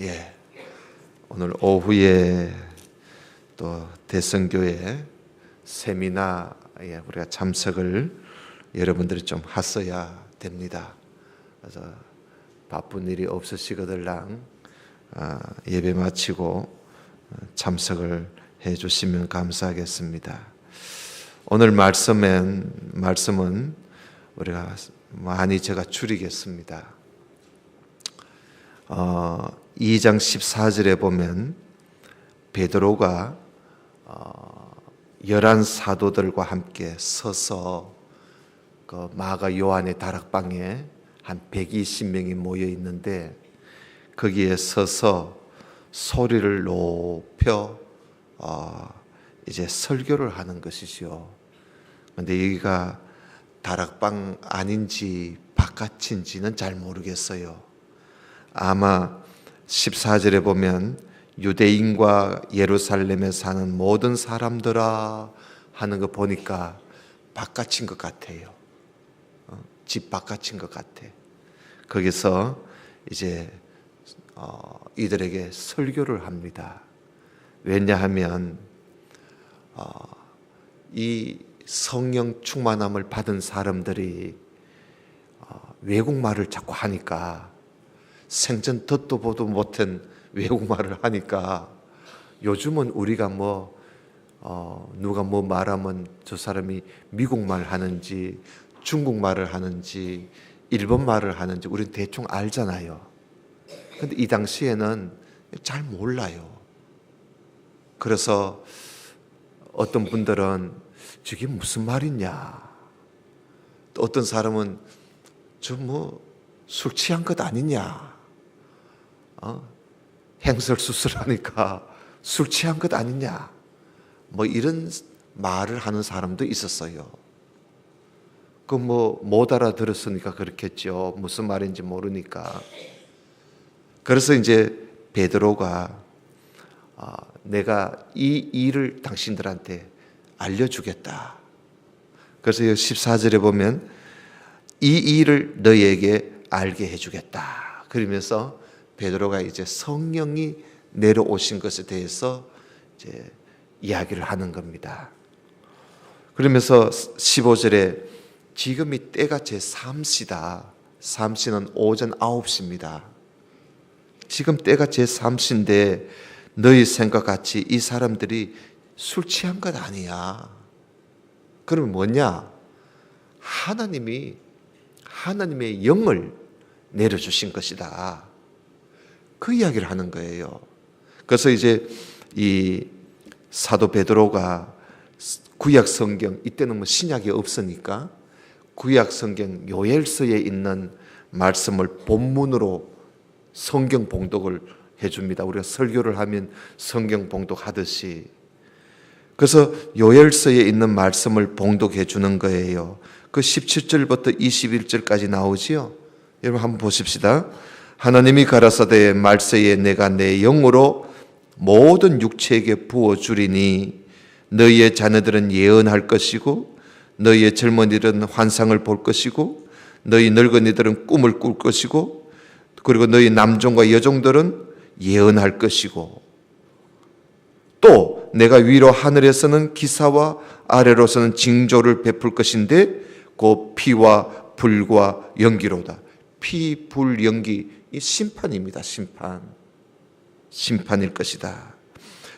예, 오늘 오후에 또 대성교회 세미나에 우리가 참석을 여러분들이 좀 하셔야 됩니다. 그래서 바쁜 일이 없으시거들랑 예배 마치고 참석을 해주시면 감사하겠습니다. 오늘 말씀은 우리가 많이 제가 줄이겠습니다. 2장 14절에 보면 베드로가 11 사도들과 함께 서서 그 마가 요한의 다락방에 한 120명이 모여 있는데 거기에 서서 소리를 높여 이제 설교를 하는 것이죠. 그런데 여기가 다락방 아닌지 바깥인지는 잘 모르겠어요. 아마 14절에 보면 유대인과 예루살렘에 사는 모든 사람들아 하는 거 보니까 바깥인 것 같아요. 집 바깥인 것 같아. 거기서 이제 이들에게 설교를 합니다. 왜냐하면 이 성령 충만함을 받은 사람들이 외국말을 자꾸 하니까 생전 듣도 보도 못한 외국말을 하니까 요즘은 우리가 누가 뭐 말하면 저 사람이 미국말 하는지 중국말을 하는지 일본말을 하는지 우리는 대충 알잖아요. 근데 이 당시에는 잘 몰라요. 그래서 어떤 분들은 저게 무슨 말이냐, 또 어떤 사람은 저 술 취한 것 아니냐, 행설수설하니까 술 취한 것 아니냐, 이런 말을 하는 사람도 있었어요. 못 알아들었으니까 그렇겠죠. 무슨 말인지 모르니까. 그래서 이제 베드로가 내가 이 일을 당신들한테 알려주겠다. 그래서 14절에 보면 이 일을 너희에게 알게 해주겠다. 그러면서 베드로가 이제 성령이 내려오신 것에 대해서 이제 이야기를 하는 겁니다. 그러면서 15절에 지금이 때가 제3시다. 3시는 오전 9시입니다. 지금 때가 제3시인데 너희 생각같이 이 사람들이 술 취한 것 아니야. 그러면 뭐냐? 하나님의 영을 내려주신 것이다. 그 이야기를 하는 거예요. 그래서 이제 이 사도 베드로가 구약 성경, 이때는 신약이 없으니까 구약 성경 요엘서에 있는 말씀을 본문으로 성경 봉독을 해줍니다. 우리가 설교를 하면 성경 봉독하듯이. 그래서 요엘서에 있는 말씀을 봉독해 주는 거예요. 그 17절부터 21절까지 나오지요. 여러분 한번 보십시다. 하나님이 가라사대 말세에 내가 내 영으로 모든 육체에게 부어주리니 너희의 자녀들은 예언할 것이고 너희의 젊은이들은 환상을 볼 것이고 너희 늙은이들은 꿈을 꿀 것이고 그리고 너희 남종과 여종들은 예언할 것이고 또 내가 위로 하늘에서는 기사와 아래로서는 징조를 베풀 것인데 그 피와 불과 연기로다. 피, 불, 연기, 이 심판입니다. 심판일 것이다.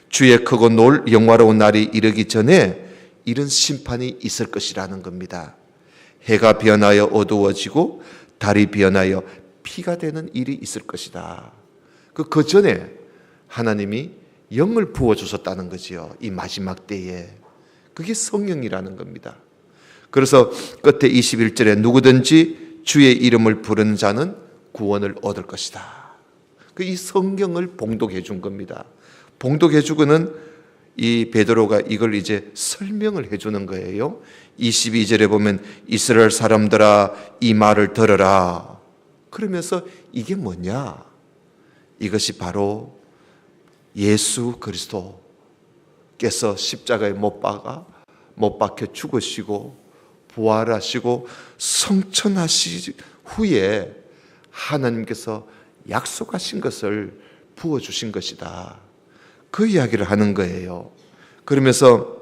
주의 크고 영화로운 날이 이르기 전에 이런 심판이 있을 것이라는 겁니다. 해가 변하여 어두워지고 달이 변하여 피가 되는 일이 있을 것이다. 그 전에 하나님이 영을 부어주셨다는 거지요. 이 마지막 때에. 그게 성령이라는 겁니다. 그래서 끝에 21절에 누구든지 주의 이름을 부르는 자는 구원을 얻을 것이다. 이 성경을 봉독해 준 겁니다. 봉독해 주고는 이 베드로가 이걸 이제 설명을 해 주는 거예요. 22절에 보면 이스라엘 사람들아 이 말을 들어라. 그러면서 이게 뭐냐? 이것이 바로 예수 그리스도께서 십자가에 못 박혀 죽으시고 부활하시고 성천하신 후에 하나님께서 약속하신 것을 부어주신 것이다. 그 이야기를 하는 거예요. 그러면서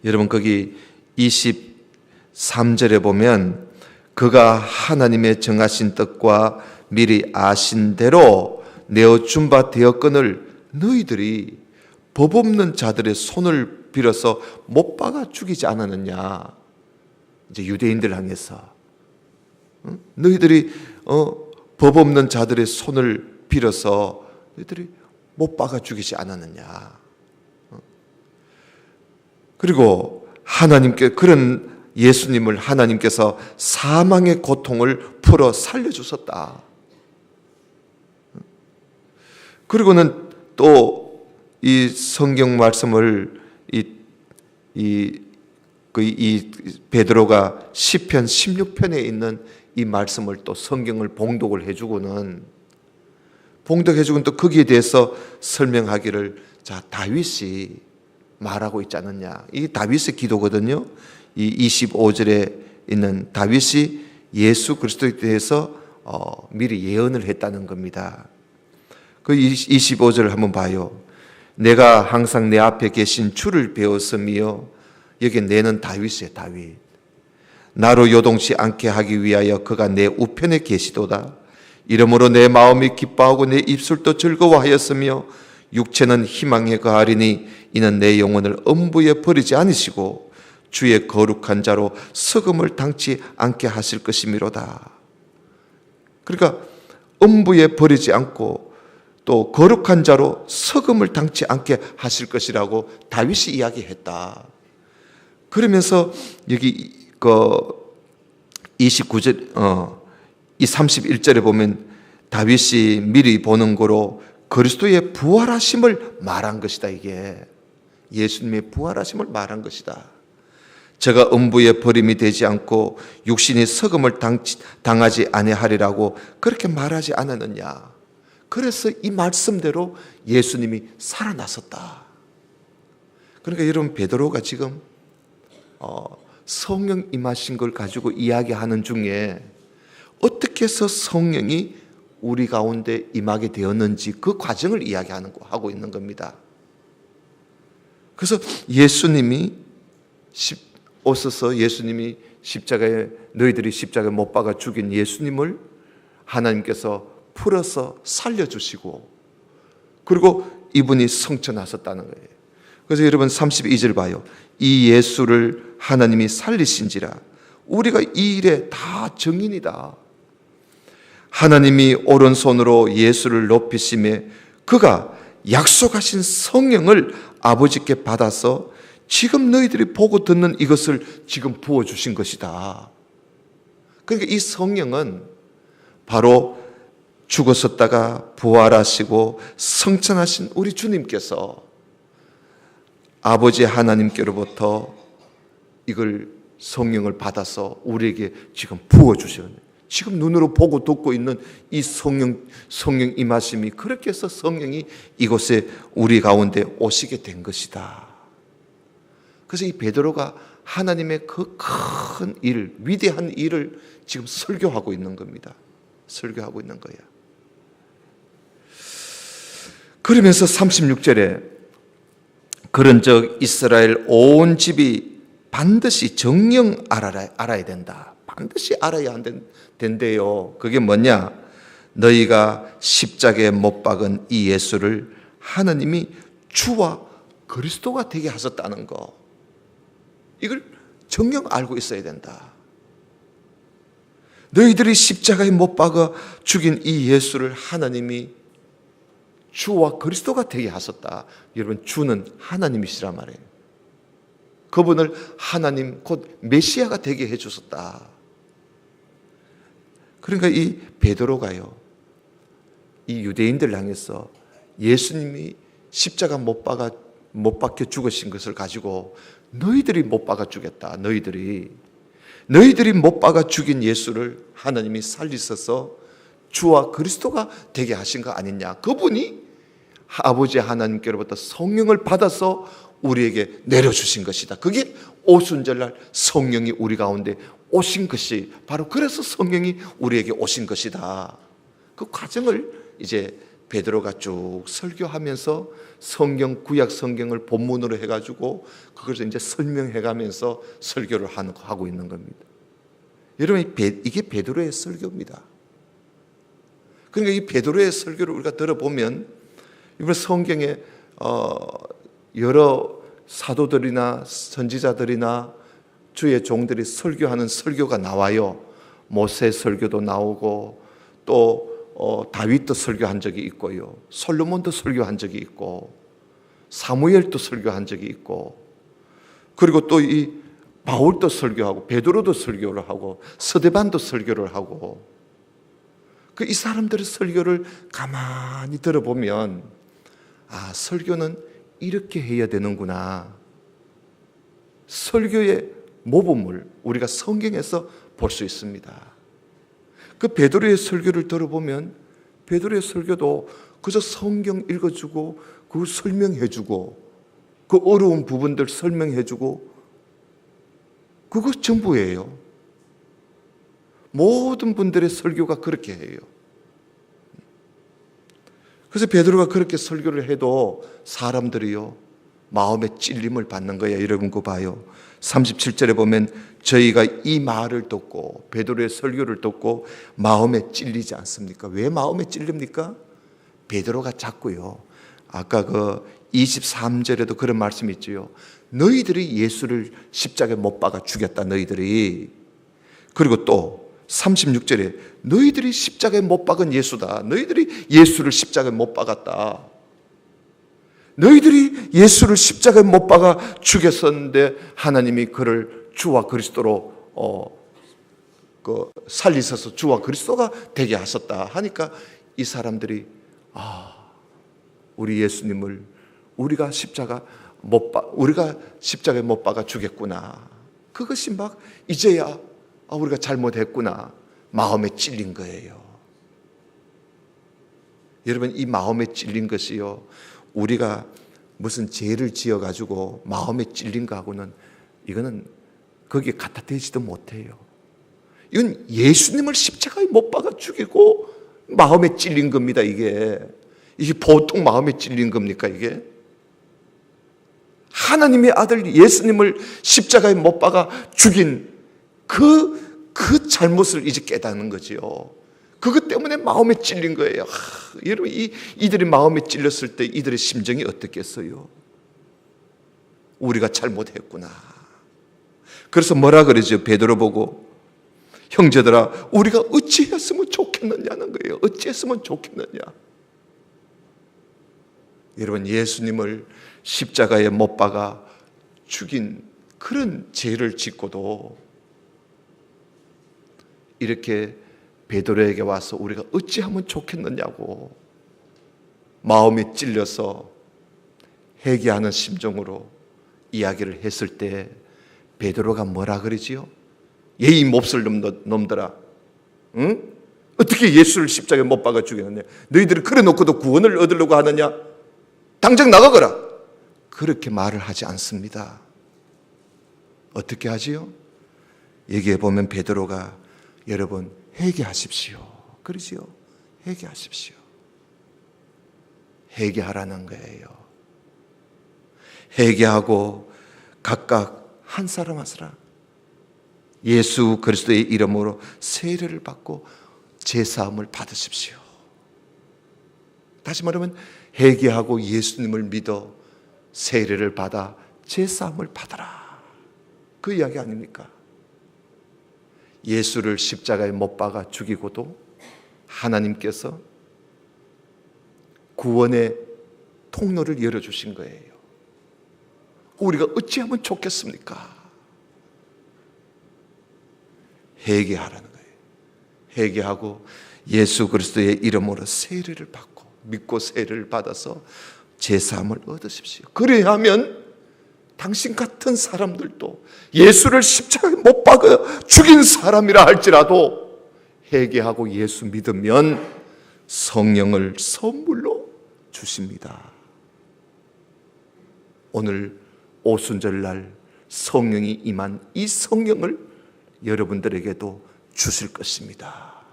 여러분 거기 23절에 보면 그가 하나님의 정하신 뜻과 미리 아신 대로 내어준 바 되었거늘 너희들이 법 없는 자들의 손을 빌어서 못 박아 죽이지 않았느냐. 이제 유대인들 향해서 너희들이 법 없는 자들의 손을 빌어서 너희들이 못 박아 죽이지 않았느냐. 그리고 하나님께 그런 예수님을 하나님께서 사망의 고통을 풀어 살려주셨다. 그리고는 또 이 성경 말씀을 이 베드로가 시편 16편에 있는 이 말씀을 또 성경을 봉독을 해주고는 또 거기에 대해서 설명하기를 자 다윗이 말하고 있지 않느냐. 이 다윗의 기도거든요. 이 25절에 있는 다윗이 예수 그리스도에 대해서 미리 예언을 했다는 겁니다. 그 25절을 한번 봐요. 내가 항상 내 앞에 계신 주를 배웠으며, 여기 내는 다윗이에요. 다윗. 나로 요동치 않게 하기 위하여 그가 내 우편에 계시도다. 이러므로 내 마음이 기뻐하고 내 입술도 즐거워하였으며 육체는 희망에 거하리니 이는 내 영혼을 음부에 버리지 않으시고 주의 거룩한 자로 석음을 당치 않게 하실 것이미로다. 그러니까 음부에 버리지 않고 또 거룩한 자로 석음을 당치 않게 하실 것이라고 다윗이 이야기했다. 그러면서 여기 29절 이 31절에 보면 다윗이 미리 보는 거로 그리스도의 부활하심을 말한 것이다. 이게 예수님의 부활하심을 말한 것이다. 제가 음부에 버림이 되지 않고 육신이 석음을 당하지 아니하리라고 그렇게 말하지 않았느냐. 그래서 이 말씀대로 예수님이 살아나셨다. 그러니까 여러분 베드로가 지금 성령 임하신 걸 가지고 이야기하는 중에 어떻게 해서 성령이 우리 가운데 임하게 되었는지 그 과정을 하고 있는 겁니다. 그래서 예수님이 십자가에 너희들이 십자가에 못 박아 죽인 예수님을 하나님께서 풀어서 살려주시고 그리고 이분이 성천하셨다는 거예요. 그래서 여러분 32절 봐요. 이 예수를 하나님이 살리신지라 우리가 이 일에 다 증인이다. 하나님이 오른손으로 예수를 높이심에 그가 약속하신 성령을 아버지께 받아서 지금 너희들이 보고 듣는 이것을 지금 부어주신 것이다. 그러니까 이 성령은 바로 죽었었다가 부활하시고 성천하신 우리 주님께서 아버지 하나님께로부터 이걸 성령을 받아서 우리에게 지금 부어주셔요. 지금 눈으로 보고 듣고 있는 이 성령 임하심이 그렇게 해서 성령이 이곳에 우리 가운데 오시게 된 것이다. 그래서 이 베드로가 하나님의 그 큰 일, 위대한 일을 지금 설교하고 있는 겁니다. 설교하고 있는 거야. 그러면서 36절에 그런즉 이스라엘 온 집이 반드시 정령 알아야 된다. 반드시 알아야 된대요. 그게 뭐냐? 너희가 십자가에 못 박은 이 예수를 하나님이 주와 그리스도가 되게 하셨다는 거. 이걸 정령 알고 있어야 된다. 너희들이 십자가에 못 박아 죽인 이 예수를 하나님이 주와 그리스도가 되게 하셨다. 여러분 주는 하나님이시란 말이에요. 그분을 하나님 곧 메시아가 되게 해주셨다. 그러니까 이 베드로가요, 이 유대인들 향해서 예수님이 십자가 못 박혀 죽으신 것을 가지고 너희들이 못 박아 죽였다. 너희들이 못 박아 죽인 예수를 하나님이 살리셔서 주와 그리스도가 되게 하신 거 아니냐. 그분이 아버지 하나님께로부터 성령을 받아서 우리에게 내려주신 것이다. 그게 오순절날 성령이 우리 가운데 오신 것이 바로 그래서 성령이 우리에게 오신 것이다. 그 과정을 이제 베드로가 쭉 설교하면서 성경, 구약 성경을 본문으로 해가지고 그것을 이제 설명해가면서 설교를 하고 있는 겁니다. 여러분, 이게 베드로의 설교입니다. 그러니까 이 베드로의 설교를 우리가 들어보면 이번 성경에 여러 사도들이나 선지자들이나 주의 종들이 설교하는 설교가 나와요. 모세 설교도 나오고 또 다윗도 설교한 적이 있고요. 솔로몬도 설교한 적이 있고 사무엘도 설교한 적이 있고 그리고 또 이 바울도 설교하고 베드로도 설교를 하고 스데반도 설교를 하고 이 사람들의 설교를 가만히 들어보면 설교는 이렇게 해야 되는구나. 설교의 모범을 우리가 성경에서 볼 수 있습니다. 그 베드로의 설교를 들어보면 베드로의 설교도 그저 성경 읽어주고 그걸 설명해주고 그 어려운 부분들 설명해주고 그거 전부예요. 모든 분들의 설교가 그렇게 해요. 그래서 베드로가 그렇게 설교를 해도 사람들이요 마음에 찔림을 받는 거예요. 여러분 그거 봐요. 37절에 보면 저희가 이 말을 듣고 베드로의 설교를 듣고 마음에 찔리지 않습니까? 왜 마음에 찔립니까? 베드로가 자꾸요 아까 그 23절에도 그런 말씀이 있지요. 너희들이 예수를 십자가에 못 박아 죽였다. 너희들이. 그리고 또 36절에 너희들이 십자가에 못 박은 예수다. 너희들이 예수를 십자가에 못 박았다. 너희들이 예수를 십자가에 못 박아 죽였었는데 하나님이 그를 주와 그리스도로 살리셔서 주와 그리스도가 되게 하셨다 하니까 이 사람들이 우리 예수님을 우리가 십자가에 못 박아 죽였구나. 그것이 막 이제야 우리가 잘못했구나. 마음에 찔린 거예요. 여러분 이 마음에 찔린 것이요 우리가 무슨 죄를 지어가지고 마음에 찔린 거하고는 이거는 거기에 갖다 대지도 못해요. 이건 예수님을 십자가에 못 박아 죽이고 마음에 찔린 겁니다. 이게 보통 마음에 찔린 겁니까 이게? 하나님의 아들 예수님을 십자가에 못 박아 죽인 그 잘못을 이제 깨닫는 거지요. 그것 때문에 마음에 찔린 거예요. 여러분 이들이 마음에 찔렸을 때 이들의 심정이 어떻겠어요? 우리가 잘못했구나. 그래서 뭐라 그러죠? 베드로 보고 형제들아 우리가 어찌했으면 좋겠느냐는 거예요. 어찌했으면 좋겠느냐. 여러분 예수님을 십자가에 못 박아 죽인 그런 죄를 짓고도 이렇게 베드로에게 와서 우리가 어찌하면 좋겠느냐고 마음이 찔려서 회개하는 심정으로 이야기를 했을 때 베드로가 뭐라 그러지요? 예의 몹쓸 놈들아, 응? 어떻게 예수를 십자가에 못 박아 죽였느냐? 너희들이 그래 놓고도 구원을 얻으려고 하느냐? 당장 나가거라. 그렇게 말을 하지 않습니다. 어떻게 하지요? 여기에 보면 베드로가 여러분 회개하십시오. 그러지요? 회개하십시오. 회개하라는 거예요. 회개하고 각각 한 사람 한 사람 예수 그리스도의 이름으로 세례를 받고 제사함을 받으십시오. 다시 말하면 회개하고 예수님을 믿어 세례를 받아 제사함을 받아라. 그 이야기 아닙니까? 예수를 십자가에 못 박아 죽이고도 하나님께서 구원의 통로를 열어주신 거예요. 우리가 어찌하면 좋겠습니까? 회개하라는 거예요. 회개하고 예수 그리스도의 이름으로 세례를 받고 믿고 세례를 받아서 제사함을 얻으십시오. 그래야하면 당신 같은 사람들도 예수를 십자가에 못 박아 죽인 사람이라 할지라도 회개하고 예수 믿으면 성령을 선물로 주십니다. 오늘 오순절날 성령이 임한 이 성령을 여러분들에게도 주실 것입니다.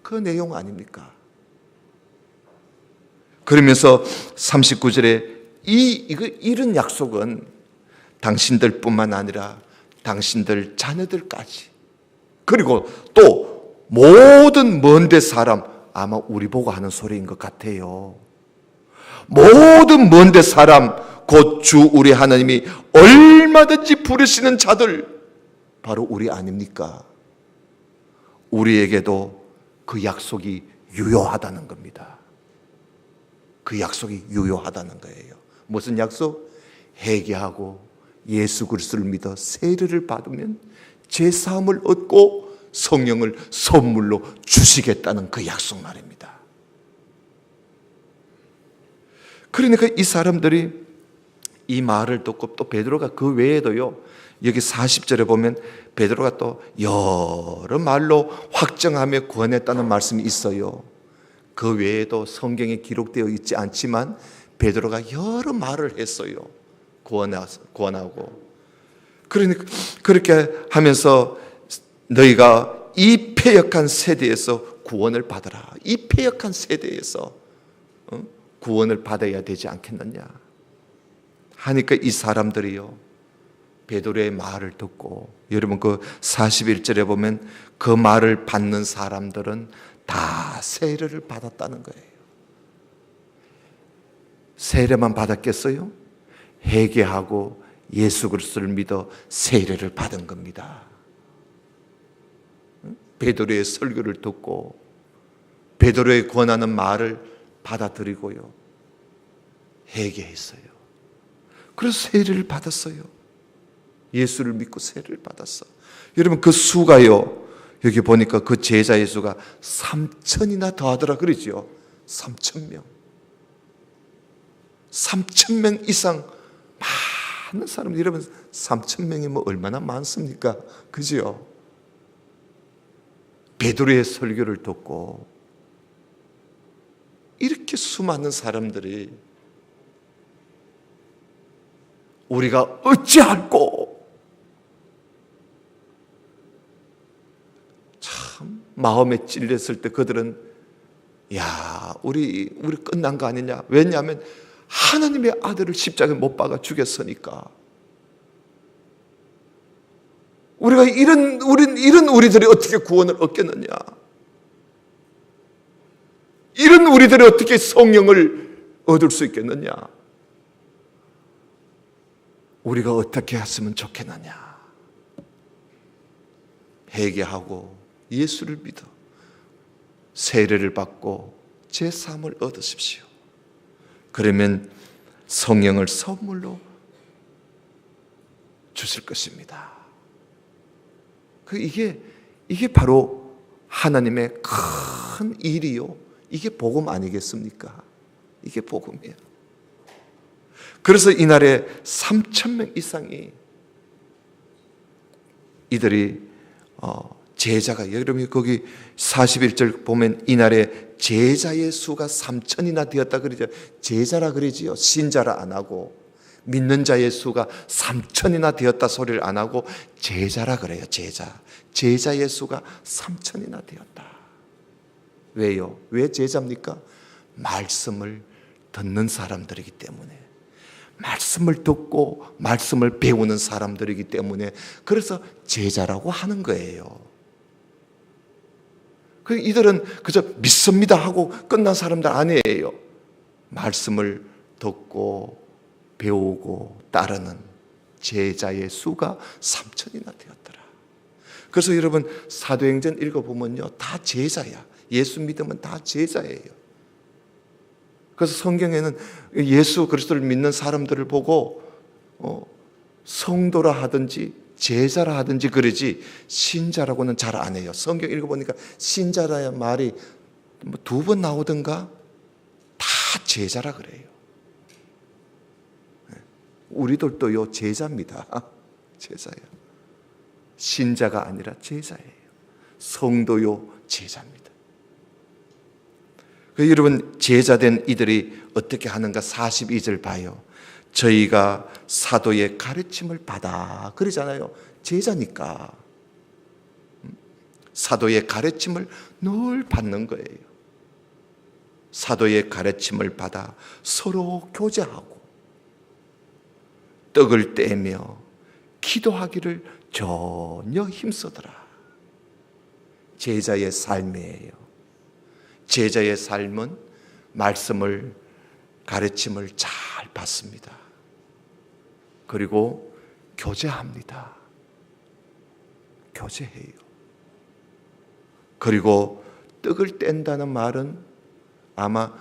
그 내용 아닙니까? 그러면서 39절에 이런 약속은 당신들뿐만 아니라 당신들 자녀들까지, 그리고 또 모든 먼데 사람, 아마 우리 보고 하는 소리인 것 같아요. 모든 먼데 사람, 곧 주 우리 하나님이 얼마든지 부르시는 자들, 바로 우리 아닙니까? 우리에게도 그 약속이 유효하다는 겁니다. 그 약속이 유효하다는 거예요. 무슨 약속? 회개하고 예수 그리스도를 믿어 세례를 받으면 죄사함을 얻고 성령을 선물로 주시겠다는 그 약속 말입니다. 그러니까 이 사람들이 이 말을 듣고, 또 베드로가 그 외에도요, 여기 40절에 보면 베드로가 또 여러 말로 확정하며 구원했다는 말씀이 있어요. 그 외에도 성경에 기록되어 있지 않지만 베드로가 여러 말을 했어요. 구원하고. 그러니까 그렇게 하면서 너희가 이 패역한 세대에서 구원을 받아라. 이 패역한 세대에서 구원을 받아야 되지 않겠느냐 하니까 이 사람들이요, 베드로의 말을 듣고, 여러분 그 41절에 보면 그 말을 받는 사람들은 다 세례를 받았다는 거예요. 세례만 받았겠어요? 회개하고 예수 그리스도를 믿어 세례를 받은 겁니다. 베드로의 설교를 듣고 베드로의 권하는 말을 받아들이고요, 회개했어요. 그래서 세례를 받았어요. 예수를 믿고 세례를 받았어. 여러분 그 수가요, 여기 보니까 그 제자의 수가 3,000이나 더하더라 그러죠. 3,000명. 3,000명 이상 많은 사람, 여러분 3,000명이면 얼마나 많습니까? 그죠? 베드로의 설교를 듣고 이렇게 수많은 사람들이 우리가 어찌할꼬, 참 마음에 찔렸을 때 그들은 야, 우리 끝난 거 아니냐? 왜냐하면 하나님의 아들을 십자가에 못 박아 죽였으니까. 이런 우리들이 어떻게 구원을 얻겠느냐? 이런 우리들이 어떻게 성령을 얻을 수 있겠느냐? 우리가 어떻게 했으면 좋겠느냐? 회개하고 예수를 믿어 세례를 받고 제사함을 얻으십시오. 그러면 성령을 선물로 주실 것입니다. 이게 바로 하나님의 큰 일이요. 이게 복음 아니겠습니까? 이게 복음이에요. 그래서 이날에 3,000명 이상이 이들이 제자가, 여러분 거기 41절 보면 이날에 제자의 수가 3,000이나 되었다 그러죠. 제자라 그러지요. 신자라 안 하고, 믿는 자의 수가 3,000이나 되었다 소리를 안 하고 제자라 그래요. 제자의 수가 3,000이나 되었다. 왜요? 왜 제자입니까? 말씀을 듣는 사람들이기 때문에, 말씀을 듣고 말씀을 배우는 사람들이기 때문에, 그래서 제자라고 하는 거예요. 이들은 그저 믿습니다 하고 끝난 사람들 아니에요. 말씀을 듣고 배우고 따르는 제자의 수가 3,000이나 되었더라. 그래서 여러분 사도행전 읽어보면요, 다 제자야. 예수 믿으면 다 제자예요. 그래서 성경에는 예수 그리스도를 믿는 사람들을 보고 성도라 하든지 제자라 하든지 그러지 신자라고는 잘 안 해요. 성경 읽어보니까 신자라야 말이 2번 나오던가 다 제자라 그래요. 우리들도요 제자입니다. 제자예요. 신자가 아니라 제자예요. 성도요 제자입니다. 여러분 제자된 이들이 어떻게 하는가? 42절 봐요. 저희가 사도의 가르침을 받아 그러잖아요. 제자니까 사도의 가르침을 늘 받는 거예요. 사도의 가르침을 받아 서로 교제하고 떡을 떼며 기도하기를 전혀 힘쓰더라. 제자의 삶이에요. 제자의 삶은 말씀을, 가르침을 잘 받습니다. 그리고 교제합니다. 교제해요. 그리고 떡을 뗀다는 말은 아마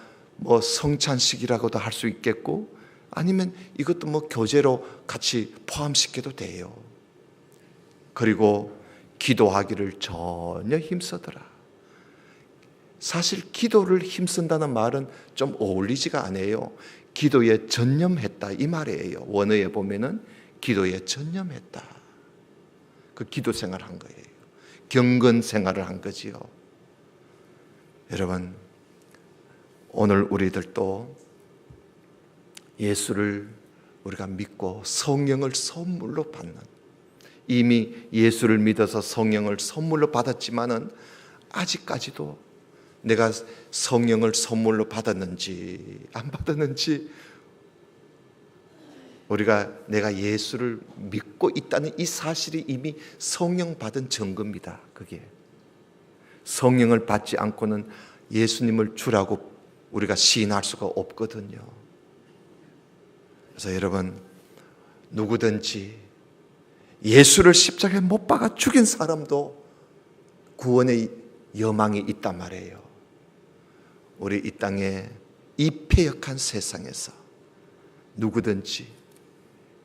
성찬식이라고도 할 수 있겠고, 아니면 이것도 교제로 같이 포함시켜도 돼요. 그리고 기도하기를 전혀 힘쓰더라. 사실 기도를 힘쓴다는 말은 좀 어울리지가 않아요. 기도에 전념했다 이 말이에요. 원어에 보면은 기도에 전념했다. 그 기도 생활을 한 거예요. 경건 생활을 한 거지요. 여러분, 오늘 우리들도 예수를 우리가 믿고 성령을 선물로 받는, 이미 예수를 믿어서 성령을 선물로 받았지만은 아직까지도 내가 성령을 선물로 받았는지 안 받았는지, 내가 예수를 믿고 있다는 이 사실이 이미 성령 받은 증거입니다. 그게 성령을 받지 않고는 예수님을 주라고 우리가 시인할 수가 없거든요. 그래서 여러분, 누구든지 예수를 십자가에 못 박아 죽인 사람도 구원의 여망이 있단 말이에요. 우리 이 땅에 이 패역한 세상에서 누구든지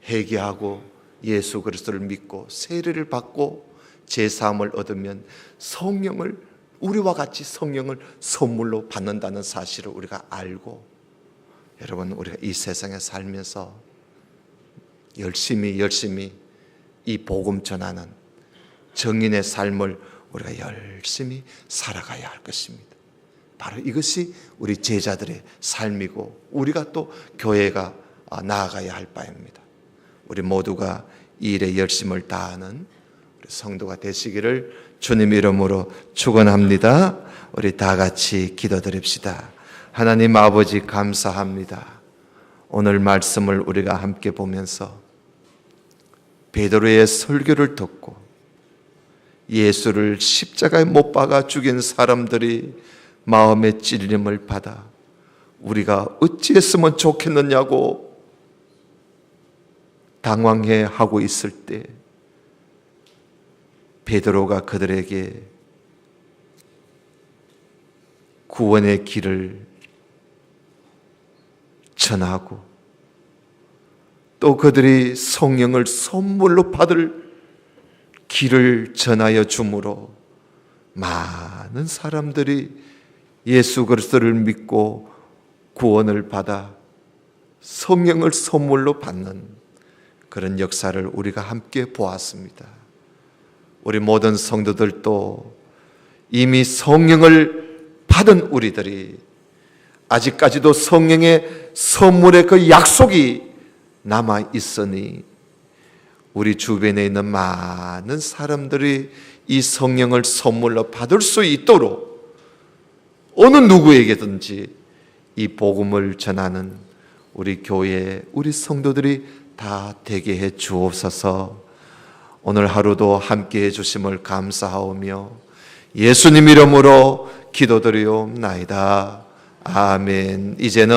회개하고 예수 그리스도를 믿고 세례를 받고 제사함을 얻으면 성령을, 우리와 같이 성령을 선물로 받는다는 사실을 우리가 알고, 여러분, 우리가 이 세상에 살면서 열심히 이 복음 전하는 정인의 삶을 우리가 열심히 살아가야 할 것입니다. 바로 이것이 우리 제자들의 삶이고, 우리가 또 교회가 나아가야 할 바입니다. 우리 모두가 이 일에 열심을 다하는 우리 성도가 되시기를 주님 이름으로 축원합니다. 우리 다 같이 기도드립시다. 하나님 아버지, 감사합니다. 오늘 말씀을 우리가 함께 보면서 베드로의 설교를 듣고 예수를 십자가에 못 박아 죽인 사람들이 마음의 찔림을 받아 우리가 어찌했으면 좋겠느냐고 당황해 하고 있을 때 베드로가 그들에게 구원의 길을 전하고, 또 그들이 성령을 선물로 받을 길을 전하여 주므로 많은 사람들이 예수 그리스도를 믿고 구원을 받아 성령을 선물로 받는 그런 역사를 우리가 함께 보았습니다. 우리 모든 성도들도 이미 성령을 받은 우리들이 아직까지도 성령의 선물의 그 약속이 남아 있으니 우리 주변에 있는 많은 사람들이 이 성령을 선물로 받을 수 있도록 어느 누구에게든지 이 복음을 전하는 우리 교회, 우리 성도들이 다 되게 해 주옵소서. 오늘 하루도 함께 해 주심을 감사하오며 예수님 이름으로 기도드리옵나이다. 아멘. 이제는